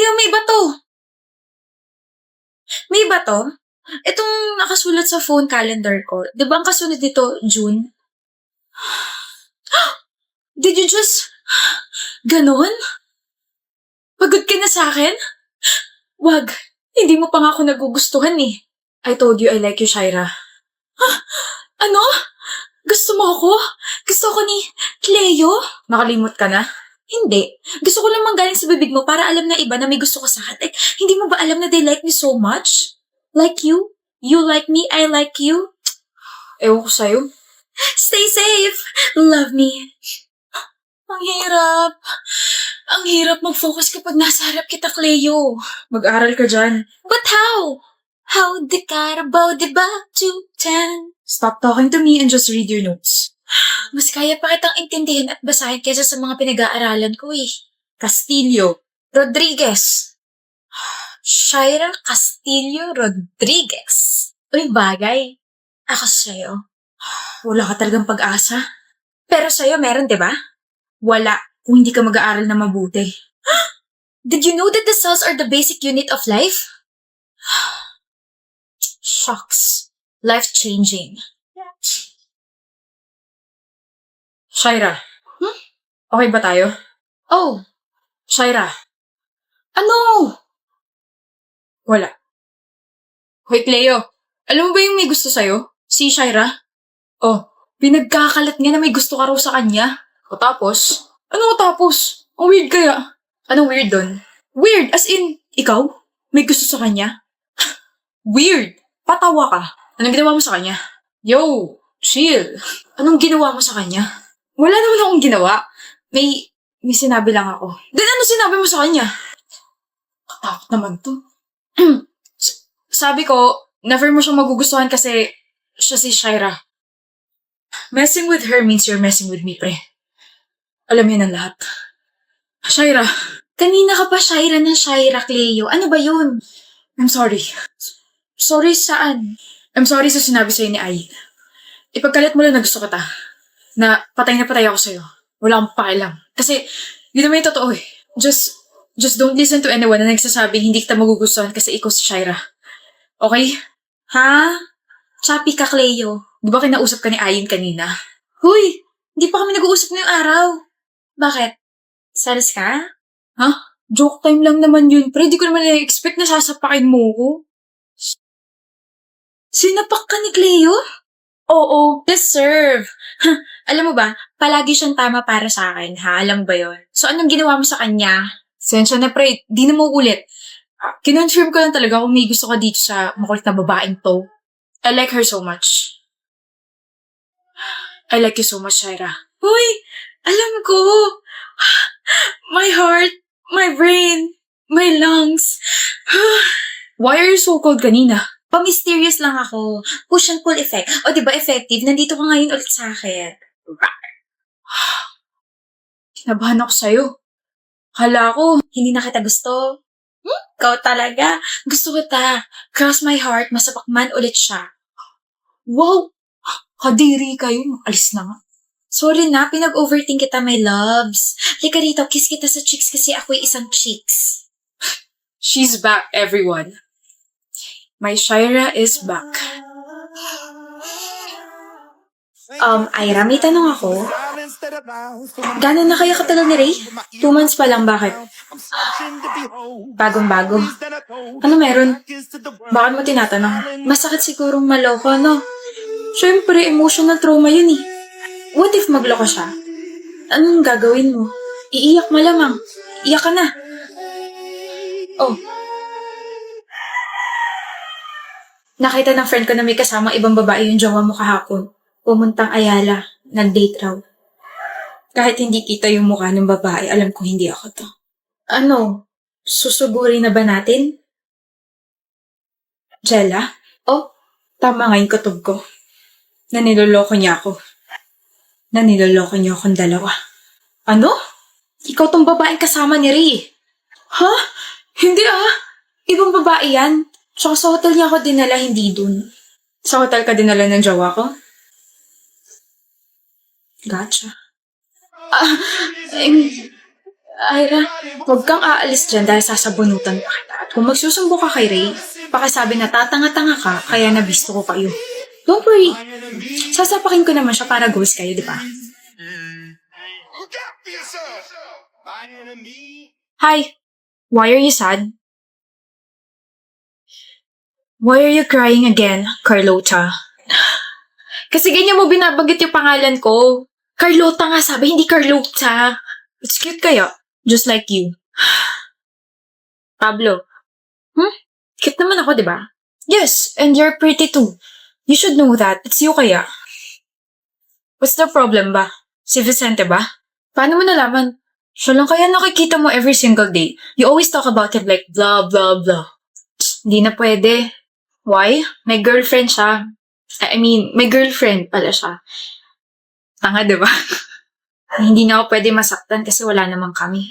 Cleo, may bato! May bato? Itong nakasulat sa phone calendar ko. Di ba ang kasunod nito, June? Did you just... Ganon? Pagod ka na sa akin? Wag. Hindi mo pa nga ako nagugustuhan eh. I told you I like you, Shaira. Ano? Gusto mo ako? Gusto ko ni Cleo? Nakalimot ka na? Hindi. Gusto ko lang manggaling sa bibig mo para alam na iba na may gusto ka sa akin. Like, hindi mo ba alam na they like me so much? Like you? You like me, I like you? Ewan ko sa'yo. Stay safe! Love me. Ang hirap. Ang hirap mag-focus kapag nasa harap kita, Cleo. Mag-aral ka dyan. But how? How the Carabao de ba to 10? Stop talking to me and just read your notes. Mas kaya pa kitang intindihin at basahin kaysa sa mga pinag-aaralan ko eh. Castillo Rodriguez. Shaira Castillo Rodriguez. Uy, bagay. Ako sa'yo. Wala ka talagang pag-asa. Pero sa'yo meron, di ba? Wala kung hindi ka mag-aaral na mabuti. Did you know that the cells are the basic unit of life? Shocks. Life-changing. Shaira. Okay ba tayo? Oh. Shaira. Ano? Wala. Hoy, Cleo. Alam mo ba yung may gusto sa'yo? Si Shaira? Oh, pinagkakalat niya na may gusto ka raw sa kanya. O tapos? Ano tapos? Ang weird kaya. Anong weird dun? Weird, as in, ikaw? May gusto sa kanya? Weird. Patawa ka. Anong ginawa mo sa kanya? Yo, chill. Anong ginawa mo sa kanya? Wala naman akong ginawa. May sinabi lang ako. Then ano sinabi mo sa kanya? Katakot naman to. Sabi ko, never mo siyang magugustuhan kasi siya si Shaira. Messing with her means you're messing with me, pre. Alam yun ang lahat. Shaira. Kanina ka pa Shaira ng Shaira, Cleo. Ano ba yun? I'm sorry. Sorry saan? I'm sorry sa sinabi sa'yo ni Ay. Ipagkalit mo lang na gusto kita. Na patay ako sa'yo. Wala akong pakialam. Kasi, yun naman yung totoo eh. Just don't listen to anyone na nagsasabing hindi kita magugustuhan kasi ikaw si Shaira. Okay? Ha? Chappy ka, Cleo. Di ba kinausap ka ni Ayin kanina? Huy! Hindi pa kami nag-uusap ngayong araw. Bakit? Salas ka? Ha? Joke time lang naman yun, pre. Di ko naman na-expect na sasapakin mo ko. Sinapak ka ni Cleo? Oo, deserve. Alam mo ba, palagi siyang tama para sa akin, ha? Alam mo ba yun? So, anong ginawa mo sa kanya? Sensya na, pre. Di na mo ulit. Kinonfirm ko lang talaga kung may gusto ka dito sa makulit na babaeng to. I like her so much. I like you so much, Shaira. Uy! Alam ko! My heart, my brain, my lungs. Why are you so cold kanina? Pa-mysterious lang ako. Push and pull effect. O diba effective? Nandito ka ngayon ulit sa akin. Kinabahan ako sa'yo. Hala ko, hindi na kita gusto. Ikaw talaga. Gusto kita. Cross my heart, masapakman ulit siya. Wow! Kadiri kayo. Alis na nga. Sorry na, pinag-overthink kita, my loves. Lika rito, kiss kita sa cheeks kasi ako'y isang cheeks. She's back, everyone. My Shaira is back. Ira, may tanong ako. Gano'n na kaya katagal ni Ray? 2 months pa lang, bakit? Bagong-bago. Ano meron? Bakit mo tinatanong? Masakit sigurong maloko, no? Siyempre, emotional trauma yun eh. What if magloko siya? Anong gagawin mo? Iiyak malamang. Iyak ka na. Oh. Nakita ng friend ko na may kasamang ibang babae yung jowa mo kahapon. Pumuntang Ayala. Nag-date raw. Kahit hindi kita yung mukha ng babae, alam ko hindi ako to. Ano? Susuguri na ba natin? Jella? Oh, tama nga yung kutub ko. Naniloloko niya ako. Naniloloko niyo akong dalawa. Ano? Ikaw tong babaeng kasama ni Ray. Ha? Hindi ah. Ibang babae yan. Tsaka sa hotel niya ako dinala, hindi dun. Sa hotel ka dinala ng jowa ko? Gotcha. Ira, huwag kang aalis dyan dahil sasabunutan pa kita. At kung magsusumbo ka kay Ray, pakisabi na tatanga-tanga ka kaya nabisto ko kayo. Don't worry. Sasapakin ko naman siya para goals kayo, di ba? Hi. Why are you sad? Why are you crying again, Carlota? Kasi ganyan mo binabanggit yung pangalan ko. Carlota nga sabi, hindi Carlota. It's cute kaya. Just like you. Pablo. Cute naman ako, di ba? Yes, and you're pretty too. You should know that. It's you kaya. What's the problem ba? Si Vicente ba? Paano mo nalaman? Siya lang kaya nakikita mo every single day. You always talk about him like blah, blah, blah. Hindi na pwede. Why? May girlfriend siya. May girlfriend pala siya. Tanga, di ba? Hindi na ako pwede masaktan kasi wala namang kami.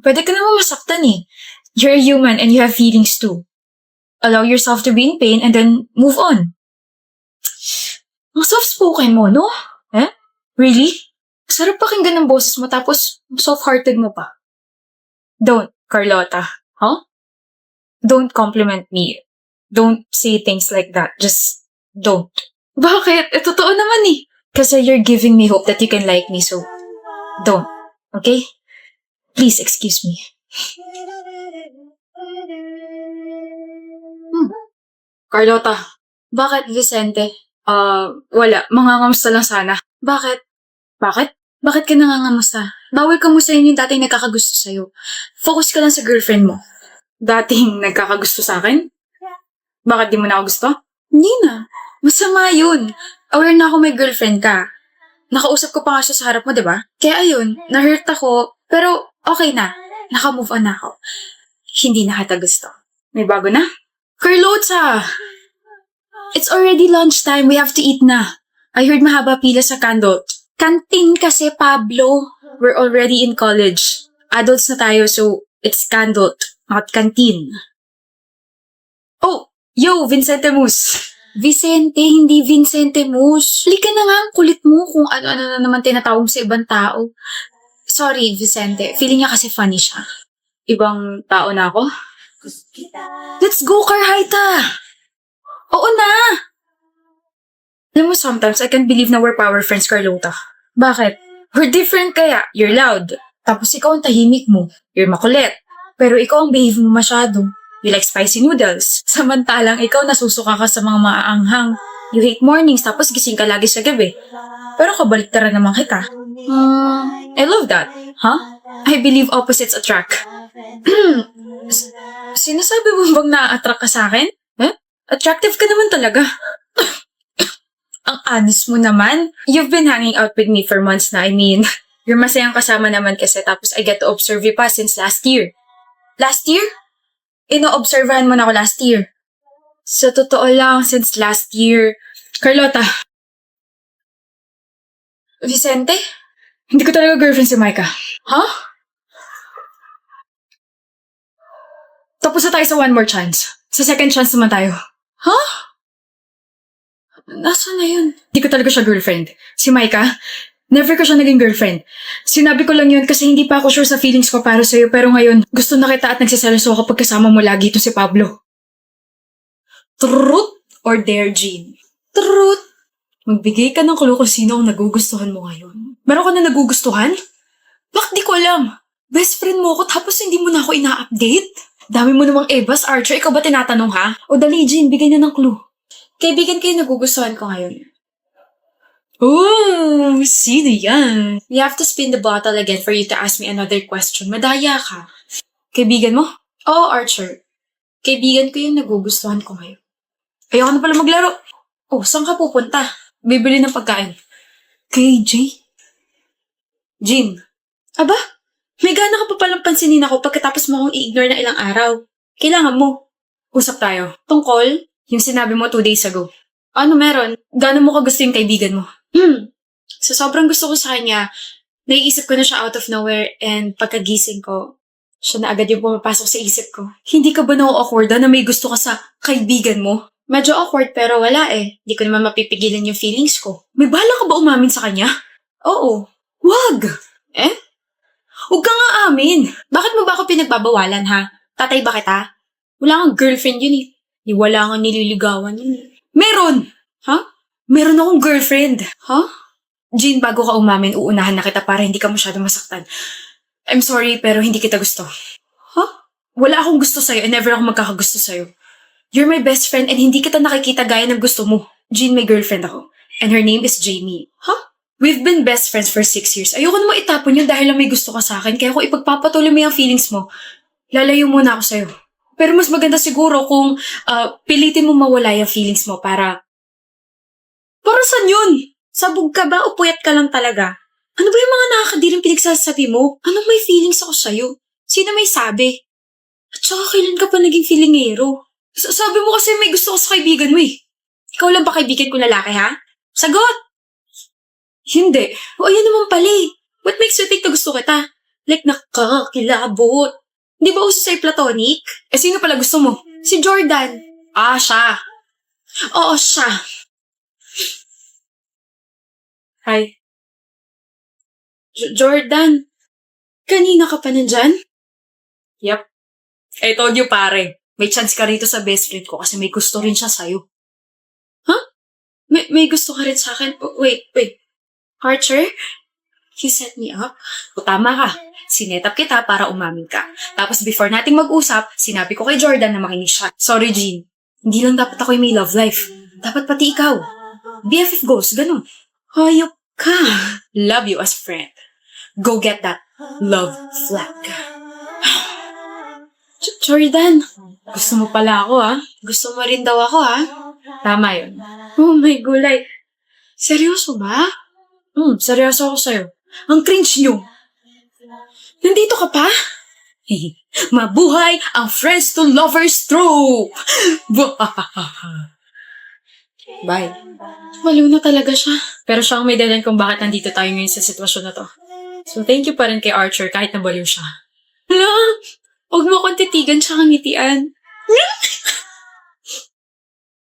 Pwede ka naman masaktan eh. You're human and you have feelings too. Allow yourself to be in pain and then move on. Ang soft-spoken mo, no? Really? Sarap pakinggan ng boses mo tapos soft-hearted mo pa. Don't, Carlota. Huh? Don't compliment me. Don't say things like that. Just don't. Bakit? Totoo naman eh. Kasi you're giving me hope that you can like me, so don't. Okay? Please excuse me. Carlota, bakit Vicente? Wala. Mangangamusta lang sana. Bakit? Bakit ka nangangamusta? Bawal kamustahin yung dating nagkakagusto sa'yo. Focus ka lang sa girlfriend mo. Dating nagkakagusto sa akin? Bakit di mo na ako gusto? Hindi na. Masama yun. Aware na ako may girlfriend ka. Nakausap ko pa nga siya sa harap mo, di ba? Kaya ayun, na-hurt ako. Pero okay na. Naka-move on na ako. Hindi na kita gusto. May bago na? Carlota! It's already lunchtime. We have to eat na. I heard mahaba pila sa Candot. Canteen kasi, Pablo. We're already in college. Adults na tayo, so it's Candot, not canteen. Oh! Yo, Vicente Mus. Vicente, hindi Vincente Mus. Halika na nga, ang kulit mo kung ano-ano na naman tinatawag sa ibang tao. Sorry, Vicente. Feeling niya kasi funny siya. Ibang tao na ako? Let's go, Carhaita! Oo na! Alam mo, sometimes I can't believe na we're power friends, Carlota. Bakit? We're different kaya. You're loud. Tapos ikaw ang tahimik mo. You're makulit. Pero ikaw ang behave mo masyado. You like spicy noodles. Samantalang ikaw nasusuka ka sa mga maaanghang. You hate mornings tapos gising ka lagi sa gabi. Pero kabaliktaran naman kita. I love that. Huh? I believe opposites attract. Sinasabi mo bang na-attract ka sa akin? Attractive ka naman talaga. Ang honest mo naman. You've been hanging out with me for months na. You're masayang kasama naman kasi tapos I get to observe you pa since last year. Last year? Ino-observahan mo na ako last year. Sa totoo lang, since last year. Carlota. Vicente? Hindi ko talaga girlfriend si Micah. Huh? Tapos na tayo sa one more chance. Sa second chance naman tayo. Huh? Nasaan na yun? Hindi ko talaga siya girlfriend. Si Micah, never ko siya naging girlfriend. Sinabi ko lang yun kasi hindi pa ako sure sa feelings ko para sa'yo pero ngayon, gusto na kita at nagsiselos ako kapag kasama mo lagi ito si Pablo. Truth or dare, Jean? Truth. Magbigay ka ng clue kung sino ang nagugustuhan mo ngayon. Meron ka na nagugustuhan? Bakit di ko alam? Best friend mo ako tapos hindi mo na ako ina-update? Dami mo namang Evas, Archer. Ikaw ba tinatanong ha? O dali, Jean, bigay na ng clue. Kaibigan kayo nagugustuhan ko ngayon. Oh, sino yan? We have to spin the bottle again for you to ask me another question. Madaya ka. Kaibigan mo? Oo, Archer. Kaibigan ko yung nagugustuhan ko ngayon. Ayoko na pala maglaro. Oh, saan ka pupunta? Bibili ng pagkain. Kay Jay? Jean. Aba, may gana ka pa palang pansinin ako pagkatapos mo akong i-ignore na ilang araw. Kailangan mo. Usap tayo. Tungkol, yung sinabi mo 2 days ago. Ano meron? Gano'n mo ka gusto yung kaibigan mo? So sobrang gusto ko sa kanya, naiisip ko na siya out of nowhere and pagkagising ko, siya na agad yung pumapasok sa isip ko. Hindi ka ba na-awkward na may gusto ka sa kaibigan mo? Medyo awkward pero wala eh. Hindi ko naman mapipigilan yung feelings ko. May bala ka ba umamin sa kanya? Oo. Wag! Eh? Huwag ka nga amin. Bakit mo ba ako pinagbabawalan, ha? Tatay ba kita? Wala kang girlfriend yun eh. Wala kang nililigawan yun eh. Meron! Ha? Meron akong girlfriend. Ha? Jean, bago ka umamin, uunahan na kita para hindi ka masyado masaktan. I'm sorry, pero hindi kita gusto. Ha? Wala akong gusto sa'yo and never ako magkakagusto sa'yo. You're my best friend and hindi kita nakikita gaya ng gusto mo. Jean, may girlfriend ako. And her name is Jamie. Ha? We've been best friends for 6 years. Ayoko naman itapon yun dahil lang may gusto ka sa akin. Kaya kung ipagpapatuloy mo yung feelings mo, lalayo muna ako sa'yo. Pero mas maganda siguro kung pilitin mo mawala yung feelings mo para... Para saan yun? Sabog ka ba o puyat ka lang talaga? Ano ba yung mga nakakadiring pinagsasabi mo? Anong may feelings ako sa'yo? Sino may sabi? At saka kailan ka pa naging feelingero? Sabi mo kasi may gusto ko sa kaibigan mo eh. Ikaw lang ba kaibigan ko lalaki ha? Sagot! Hindi. O ayan naman pala eh. What makes you think na gusto kita? Like nakakakilabot. Di ba uso sa'yo platonic? Eh sino pala gusto mo? Si Jordan. Ah, siya. Oo, siya. Hi. Jordan. Kanina ka pa nandyan? Yep. I told you pare. May chance ka rito sa best friend ko kasi may gusto rin siya sa'yo. Huh? May gusto ka rin sa akin? Wait. Archer? You set me up? O tama ka. Sinetap kita para umamin ka. Tapos before nating mag-usap, sinabi ko kay Jordan na makinig siya. Sorry, Jean. Hindi lang dapat ako yung may love life. Dapat pati ikaw. BFF goals, ganun. Hayop ka. Love you as friend. Go get that love flag. Jordan, gusto mo pala ako ha? Gusto mo rin daw ako ha? Tama yun. Oh my gulay. Seryoso ba? Seryoso ako sa'yo. Ang cringe nyo. Nandito ka pa? Mabuhay ang friends to lovers trope! Bye. Maliw na talaga siya. Pero siya ang may dahilan kung bakit nandito tayo ngayon sa sitwasyon na to. So thank you pa rin kay Archer kahit nabaliw siya. Hala! Huwag mo akong titigan siya kang ngitian.